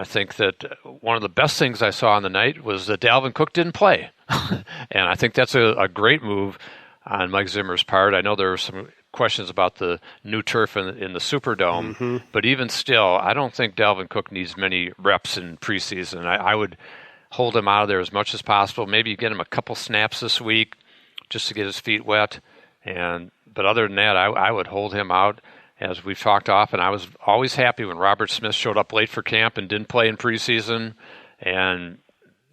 I think that one of the best things I saw on the night was that Dalvin Cook didn't play. And I think that's a great move on Mike Zimmer's part. I know there were some questions about the new turf in the Superdome, but even still, I don't think Dalvin Cook needs many reps in preseason. I would hold him out of there as much as possible. Maybe get him a couple snaps this week just to get his feet wet. But other than that, I would hold him out. As we've talked often, I was always happy when Robert Smith showed up late for camp and didn't play in preseason, and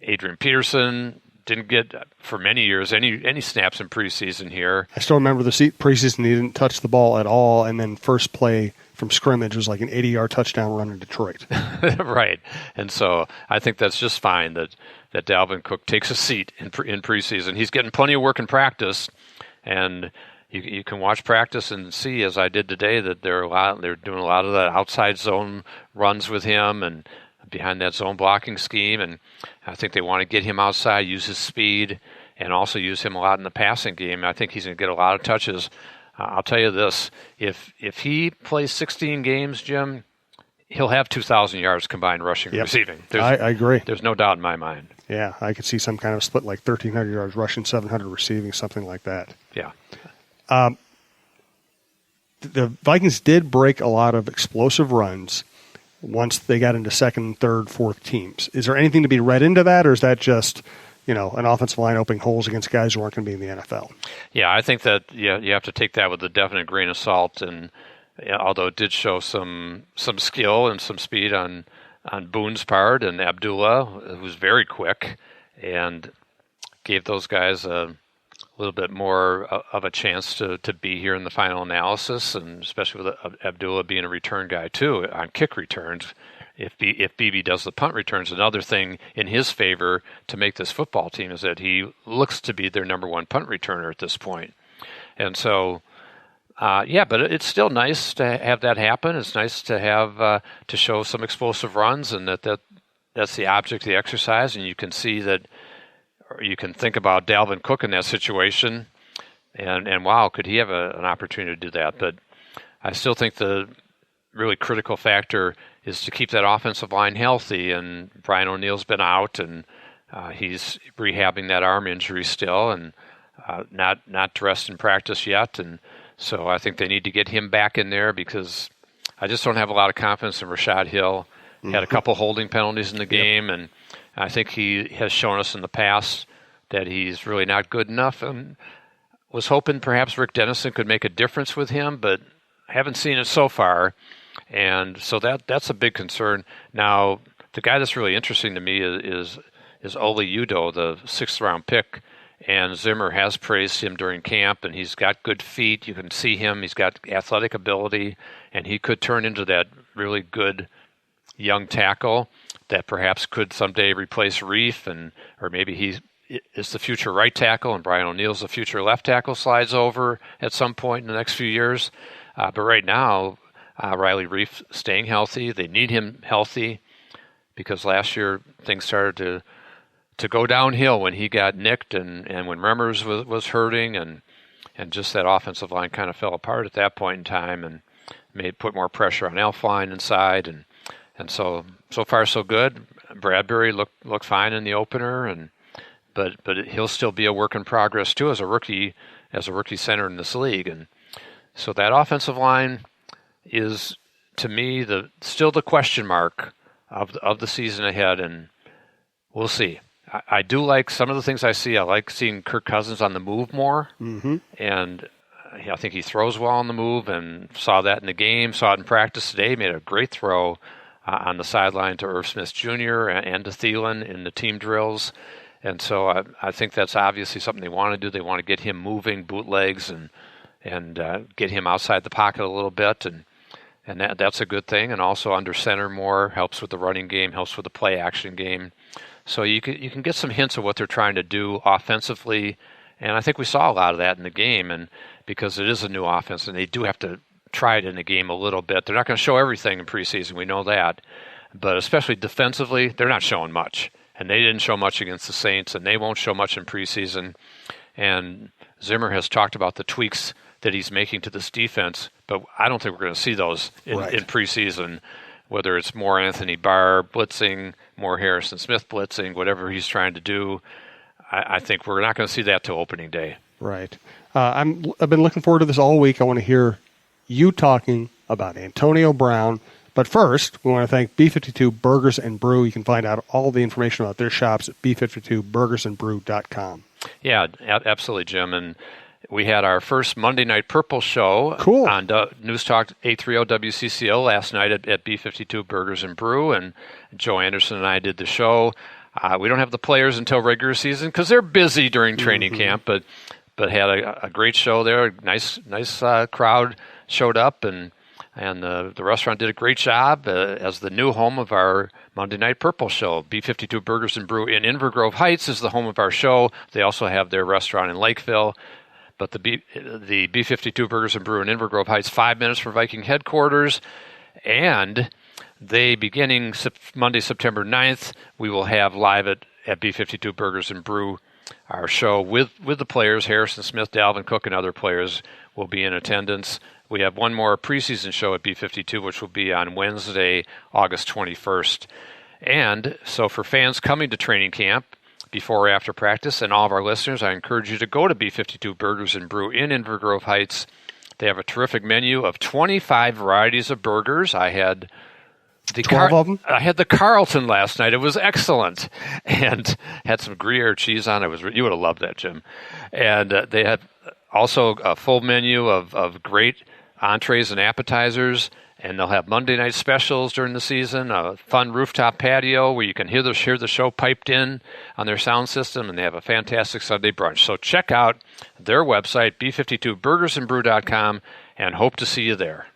Adrian Peterson didn't get, for many years, any snaps in preseason here. I still remember the preseason he didn't touch the ball at all, and then first play from scrimmage was like an 80-yard touchdown run in Detroit. Right. And so I think that's just fine that Dalvin Cook takes a seat in preseason. He's getting plenty of work in practice, and you can watch practice and see, as I did today, that they're doing a lot of the outside zone runs with him and behind that zone blocking scheme. And I think they want to get him outside, use his speed, and also use him a lot in the passing game. I think he's going to get a lot of touches. I'll tell you this, if he plays 16 games, Jim, he'll have 2,000 yards combined rushing and receiving. I agree. There's no doubt in my mind. Yeah, I could see some kind of split, like 1,300 yards rushing, 700 receiving, something like that. Yeah. The Vikings did break a lot of explosive runs once they got into second, third, fourth teams. Is there anything to be read into that, or is that just, an offensive line opening holes against guys who aren't going to be in the NFL? Yeah, I think that you have to take that with a definite grain of salt. And although it did show some skill and some speed on Boone's part, and Abdullah, who's very quick, and gave those guys a little bit more of a chance to be here in the final analysis, and especially with Abdullah being a return guy too on kick returns. If BB does the punt returns, another thing in his favor to make this football team is that he looks to be their number one punt returner at this point. And so, but it's still nice to have that happen. It's nice to have to show some explosive runs, and that's the object of the exercise. And you can see that. Or you can think about Dalvin Cook in that situation, and wow, could he have an opportunity to do that? But I still think the really critical factor is to keep that offensive line healthy, and Brian O'Neill's been out, and he's rehabbing that arm injury still, and not dressed in practice yet, and so I think they need to get him back in there, because I just don't have a lot of confidence in Rashad Hill. Had a couple holding penalties in the game, and I think he has shown us in the past that he's really not good enough, and was hoping perhaps Rick Dennison could make a difference with him, but haven't seen it so far, and so that's a big concern. Now, the guy that's really interesting to me is Oli Udoh, the 6th-round pick, and Zimmer has praised him during camp, and he's got good feet. You can see him. He's got athletic ability, and he could turn into that really good young tackle that perhaps could someday replace Reif, or maybe he is the future right tackle and Brian O'Neill's the future left tackle, slides over at some point in the next few years. But right now, Riley Reif staying healthy. They need him healthy, because last year things started to go downhill when he got nicked, and when Remmers was hurting, and just that offensive line kind of fell apart at that point in time, and put more pressure on Elflein inside, and so far so good. Bradbury looked fine in the opener, but he'll still be a work in progress too as a rookie center in this league. And so that offensive line is, to me, still the question mark of the season ahead, and we'll see. I do like some of the things I see. I like seeing Kirk Cousins on the move more, and I think he throws well on the move, and saw that in the game, saw it in practice today. Made a great throw on the sideline to Irv Smith Jr. and to Thielen in the team drills. And so I think that's obviously something they want to do. They want to get him moving, bootlegs, and get him outside the pocket a little bit, and that's a good thing. And also under center more, helps with the running game, helps with the play action game. So you can get some hints of what they're trying to do offensively, and I think we saw a lot of that in the game. And because it is a new offense, and they do have to try it in the game a little bit. They're not going to show everything in preseason. We know that. But especially defensively, they're not showing much. And they didn't show much against the Saints, and they won't show much in preseason. And Zimmer has talked about the tweaks that he's making to this defense, but I don't think we're going to see those in preseason. whether it's more Anthony Barr blitzing, more Harrison Smith blitzing, whatever he's trying to do. I think we're not going to see that till opening day. Right. I've been looking forward to this all week. I want to hear you talking about Antonio Brown. But first, we want to thank B52 Burgers and Brew. You can find out all the information about their shops at b52burgersandbrew.com. Yeah, absolutely, Jim. And we had our first Monday Night Purple show on News Talk 830 WCCO last night at B52 Burgers and Brew, and Joe Anderson and I did the show. We don't have the players until regular season because they're busy during training camp, but had a great show there. Nice crowd showed up, and the restaurant did a great job as the new home of our Monday Night Purple show. B52 Burgers and Brew in Inver Grove Heights is the home of our show. They also have their restaurant in Lakeville. But the B52 Burgers and Brew in Inver Grove Heights, 5 minutes from Viking headquarters. And they, beginning Monday, September 9th, we will have live at B52 Burgers and Brew, our show with the players. Harrison Smith, Dalvin Cook, and other players will be in attendance. We have one more preseason show at B52, which will be on Wednesday, August 21st. And so for fans coming to training camp, before or after practice, and all of our listeners, I encourage you to go to B52 Burgers and Brew in Inver Grove Heights. They have a terrific menu of 25 varieties of burgers. I had 12 of them? I had the Carlton last night. It was excellent, and had some Gruyere cheese on it. You would have loved that, Jim. And they have also a full menu of great entrees and appetizers. And they'll have Monday night specials during the season, a fun rooftop patio where you can hear the show piped in on their sound system, and they have a fantastic Sunday brunch. So check out their website, b52burgersandbrew.com, and hope to see you there.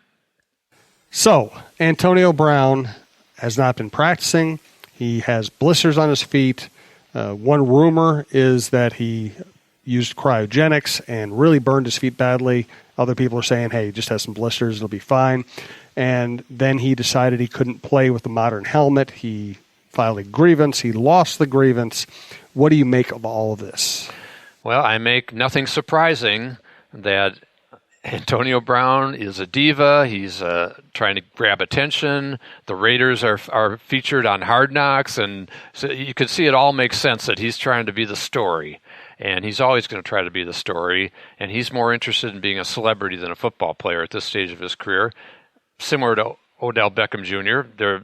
So, Antonio Brown has not been practicing. He has blisters on his feet. One rumor is that he used cryogenics and really burned his feet badly. Other people are saying, hey, he just has some blisters, it'll be fine. And then he decided he couldn't play with the modern helmet. He filed a grievance. He lost the grievance. What do you make of all of this? Well, I make nothing surprising that Antonio Brown is a diva. He's trying to grab attention. The Raiders are featured on Hard Knocks, and so you can see it all makes sense that he's trying to be the story. And he's always going to try to be the story, and he's more interested in being a celebrity than a football player at this stage of his career. Similar to Odell Beckham Jr., they're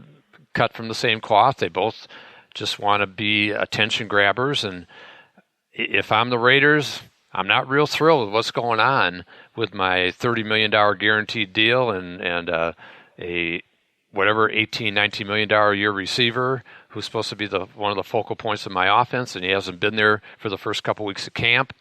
cut from the same cloth. They both just want to be attention grabbers. And if I'm the Raiders, I'm not real thrilled with what's going on with my $30 million guaranteed deal and a whatever $18, $19 million a year receiver who's supposed to be one of the focal points of my offense, and he hasn't been there for the first couple weeks of camp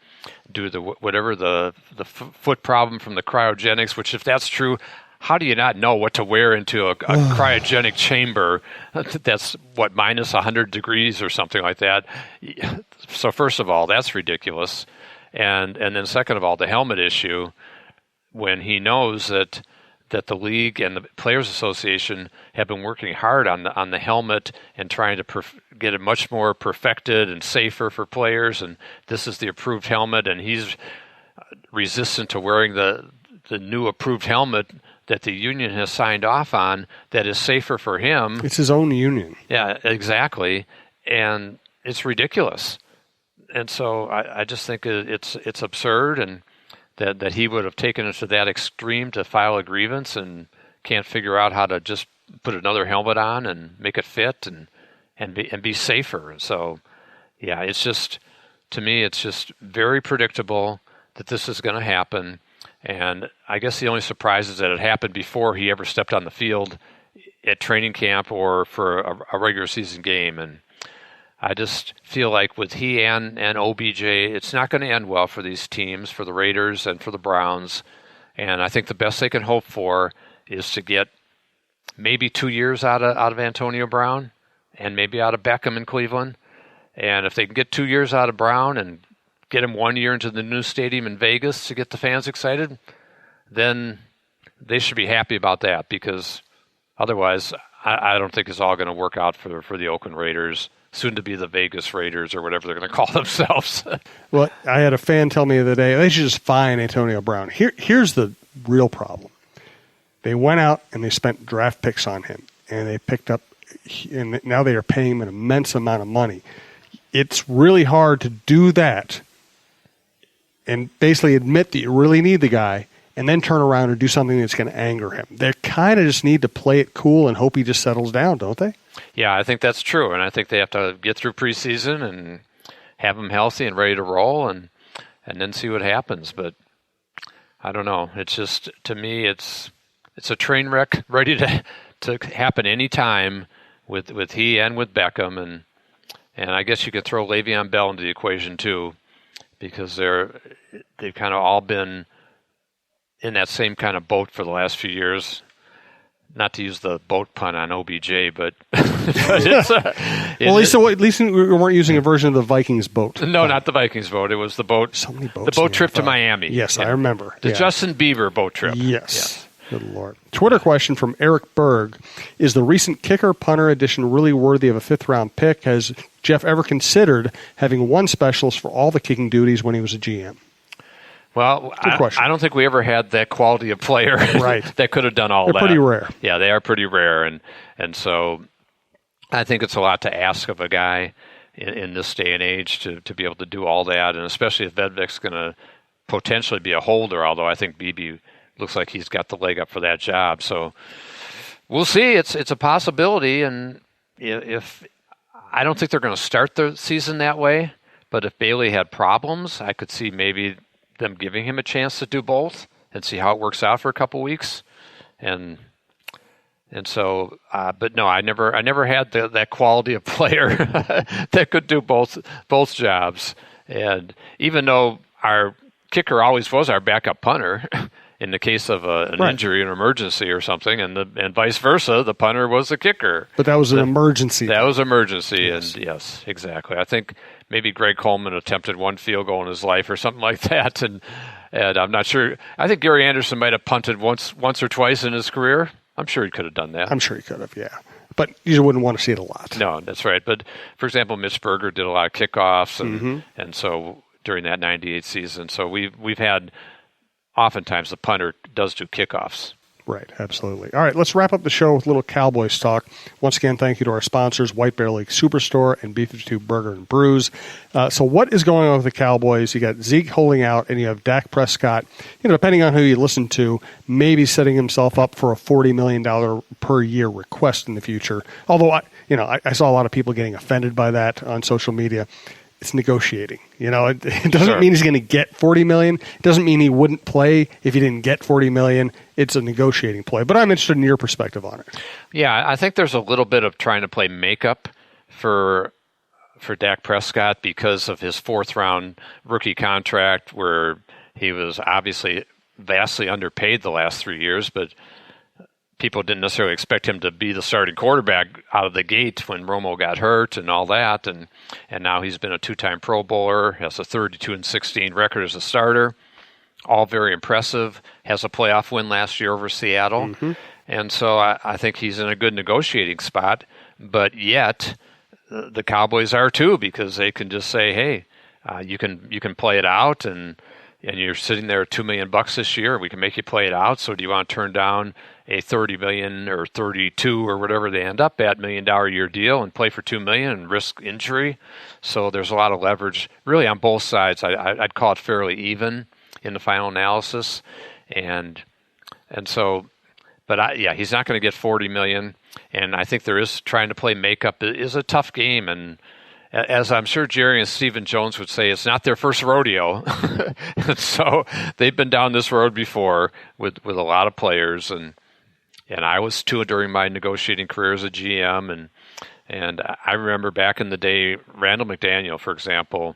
due to the foot problem from the cryogenics, which if that's true, how do you not know what to wear into a cryogenic chamber that's, minus 100 degrees or something like that? So first of all, that's ridiculous. And then second of all, the helmet issue, when he knows that the league and the Players Association have been working hard on the helmet and trying to get it much more perfected and safer for players, and this is the approved helmet, and he's resistant to wearing the new approved helmet that the union has signed off on that is safer for him. It's his own union. Yeah, exactly. And it's ridiculous. And so I just think it's absurd, and that he would have taken it to that extreme to file a grievance and can't figure out how to just put another helmet on and make it fit and be safer. So, yeah, it's just, to me, it's just very predictable that this is going to happen. And I guess the only surprise is that it happened before he ever stepped on the field at training camp or for a regular season game. And I just feel like with he and OBJ, it's not going to end well for these teams, for the Raiders and for the Browns. And I think the best they can hope for is to get maybe 2 years out of Antonio Brown and maybe out of Beckham in Cleveland. And if they can get 2 years out of Brown and get him 1 year into the new stadium in Vegas to get the fans excited, then they should be happy about that, because otherwise I don't think it's all going to work out for the Oakland Raiders, soon to be the Vegas Raiders or whatever they're going to call themselves. Well, I had a fan tell me the other day, they should just fine Antonio Brown. Here's the real problem. They went out and they spent draft picks on him. and they picked up, and now they are paying him an immense amount of money. It's really hard to do that and basically admit that you really need the guy and then turn around and do something that's going to anger him. They kind of just need to play it cool and hope he just settles down, don't they? Yeah, I think that's true, and I think they have to get through preseason and have him healthy and ready to roll, and then see what happens. But I don't know. It's just, to me, it's a train wreck ready to happen any time with he and with Beckham, and I guess you could throw Le'Veon Bell into the equation too, because they've kind of all been in that same kind of boat for the last few years. Not to use the boat pun on OBJ, but it's at least we weren't using a version of the Vikings boat. No, not the Vikings boat. It was the boat. So many boats. The boat trip to Miami. Yes, I remember. The Justin Bieber boat trip. Yes. Good Lord. Twitter question from Eric Berg. Is the recent kicker-punter addition really worthy of a fifth-round pick? Has Jeff ever considered having one specialist for all the kicking duties when he was a GM? Well, I don't think we ever had that quality of player that could have done all that. They're pretty rare. Yeah, they are pretty rare. And so I think it's a lot to ask of a guy in this day and age to be able to do all that, and especially if Vedvik's going to potentially be a holder, although I think Beebe looks like he's got the leg up for that job. So we'll see. It's a possibility, and if I don't think they're going to start the season that way, but if Bailey had problems, I could see maybe them giving him a chance to do both and see how it works out for a couple weeks, and so, but no, I never had that quality of player that could do both jobs. And even though our kicker always was our backup punter, in the case of an injury, an emergency or something, and vice versa, the punter was the kicker. But that was an emergency. That was emergency, yes. And yes, exactly. I think maybe Greg Coleman attempted one field goal in his life or something like that, and I'm not sure. I think Gary Anderson might have punted once or twice in his career. I'm sure he could have done that. I'm sure he could have, yeah. But you wouldn't want to see it a lot. No, that's right. But, for example, Mitch Berger did a lot of kickoffs, and so during that 98 season. So we've had, oftentimes the punter does do kickoffs. Right, absolutely. All right, let's wrap up the show with a little Cowboys talk. Once again, thank you to our sponsors, White Bear Lake Superstore and B-52 Burger and Brews. So what is going on with the Cowboys? You got Zeke holding out, and you have Dak Prescott, depending on who you listen to, maybe setting himself up for a $40 million per year request in the future. Although, I saw a lot of people getting offended by that on social media. It's negotiating. It doesn't mean he's going to get $40 million. It doesn't mean he wouldn't play if he didn't get $40 million. It's a negotiating play. But I'm interested in your perspective on it. Yeah, I think there's a little bit of trying to play makeup for Dak Prescott because of his fourth-round rookie contract, where he was obviously vastly underpaid the last 3 years, but people didn't necessarily expect him to be the starting quarterback out of the gate when Romo got hurt and all that. And now he's been a two-time Pro Bowler, has a 32-16 record as a starter. All very impressive. Has a playoff win last year over Seattle. And so I think he's in a good negotiating spot. But yet, the Cowboys are too, because they can just say, hey, you can play it out, and you're sitting there at $2 million this year. We can make you play it out. So do you want to turn down a $30 million or $32 or whatever they end up at $1 million a year deal and play for $2 million and risk injury? So there's a lot of leverage really on both sides. I'd call it fairly even in the final analysis, and so, but he's not going to get $40 million, and I think there is trying to play makeup. It is a tough game, and as I'm sure Jerry and Stephen Jones would say, it's not their first rodeo. So they've been down this road before with a lot of players, and I was too during my negotiating career as a GM, and I remember back in the day, Randall McDaniel, for example,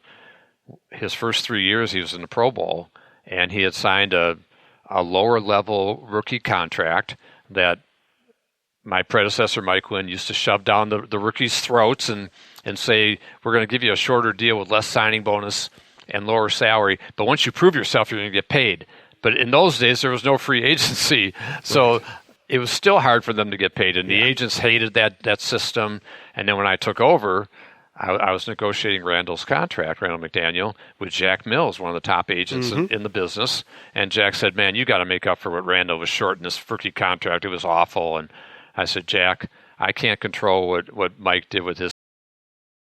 his first 3 years he was in the Pro Bowl, and he had signed a lower level rookie contract that my predecessor, Mike Wynn, used to shove down the rookies' throats and say, we're going to give you a shorter deal with less signing bonus and lower salary, but once you prove yourself, you're going to get paid. But in those days, there was no free agency, so it was still hard for them to get paid, and the agents hated that system. And then when I took over, I was negotiating Randall McDaniel, with Jack Mills, one of the top agents in the business, and Jack said, man, you got to make up for what Randall was short in this rookie contract. It was awful. And I said, Jack, I can't control what Mike did with his